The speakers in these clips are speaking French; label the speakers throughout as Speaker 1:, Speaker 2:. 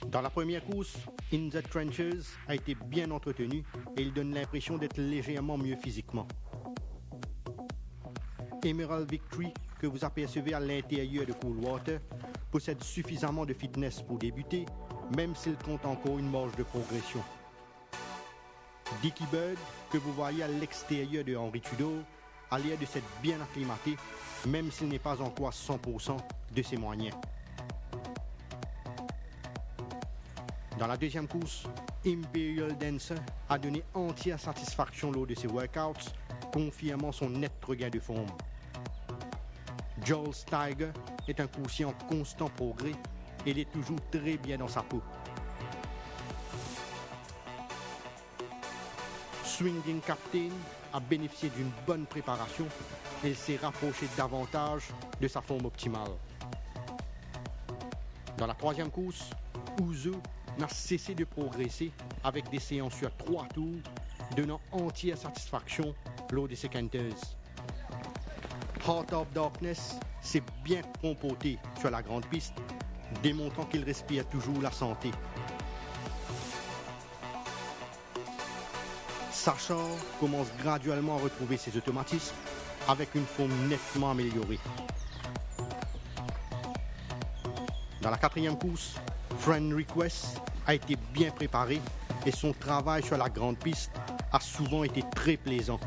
Speaker 1: Dans la première course, In the Trenches a été bien entretenu et il donne l'impression d'être légèrement mieux physiquement. Emerald Victory, que vous apercevez à l'intérieur de Coolwater, possède suffisamment de fitness pour débuter, même s'il compte encore une marge de progression. Dicky Bird, que vous voyez à l'extérieur de Henry Tudor, a l'air de s'être bien acclimaté, même s'il n'est pas encore à 100% de ses moyens. Dans la deuxième course, Imperial Dancer a donné entière satisfaction lors de ses workouts, confirmant son net regain de forme. Joel Steiger est un coursier en constant progrès et il est toujours très bien dans sa peau. Swinging Captain a bénéficié d'une bonne préparation et il s'est rapproché davantage de sa forme optimale. Dans la troisième course, Uzo n'a cessé de progresser avec des séances sur 3 tours, donnant entière satisfaction lors de ses canters. Heart of Darkness s'est bien comporté sur la grande piste, démontrant qu'il respire toujours la santé. Sasha commence graduellement à retrouver ses automatismes avec une forme nettement améliorée. Dans la quatrième course, Friend Request a été bien préparé et son travail sur la grande piste a souvent été très plaisant.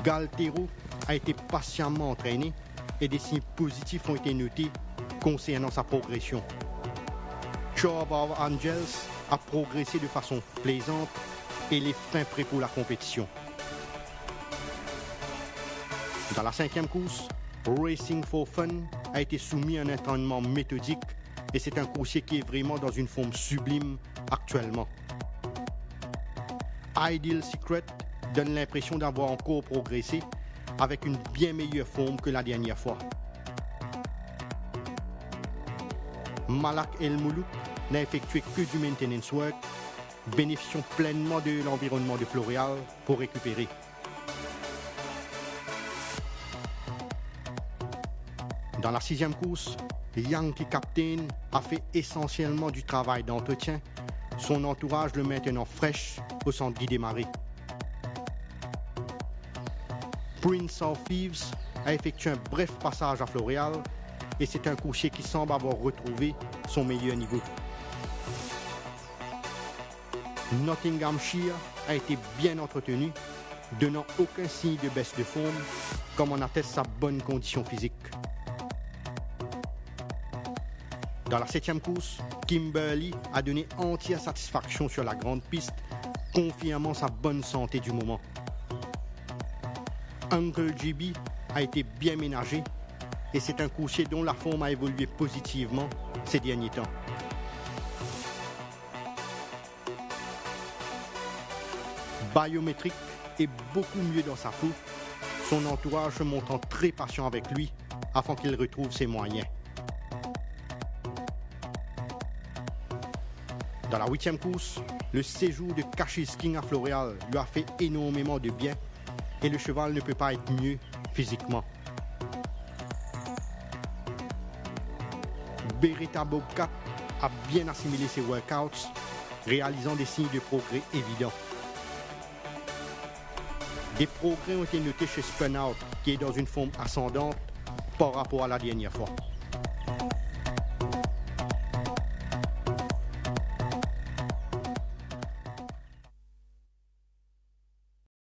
Speaker 1: Galtero a été patiemment entraîné et des signes positifs ont été notés concernant sa progression. Chove of Angels a progressé de façon plaisante et il est fin prêt pour la compétition. Dans la cinquième course, Racing for Fun a été soumis à un entraînement méthodique et c'est un coursier qui est vraiment dans une forme sublime actuellement. Ideal Secret donne l'impression d'avoir encore progressé avec une bien meilleure forme que la dernière fois. Malak El Moulouk n'a effectué que du maintenance work, bénéficiant pleinement de l'environnement de Floréal pour récupérer. Dans la sixième course, Yankee Captain a fait essentiellement du travail d'entretien, son entourage le maintenant fraîche au centre Guy Desmarais. Prince of Thieves a effectué un bref passage à Floréal et c'est un coursier qui semble avoir retrouvé son meilleur niveau. Nottinghamshire a été bien entretenu, donnant aucun signe de baisse de forme, comme en atteste sa bonne condition physique. Dans la septième course, Kimberly a donné entière satisfaction sur la grande piste, confirmant sa bonne santé du moment. Uncle GB a été bien ménagé et c'est un coursier dont la forme a évolué positivement ces derniers temps. Biométrique est beaucoup mieux dans sa peau, son entourage se montrant très patient avec lui afin qu'il retrouve ses moyens. Dans la huitième course, le séjour de Cassius King à Floréal lui a fait énormément de bien et le cheval ne peut pas être mieux physiquement. Beretta Bobcat a bien assimilé ses workouts, réalisant des signes de progrès évidents. Des progrès ont été notés chez Spun Out, qui est dans une forme ascendante par rapport à la dernière fois.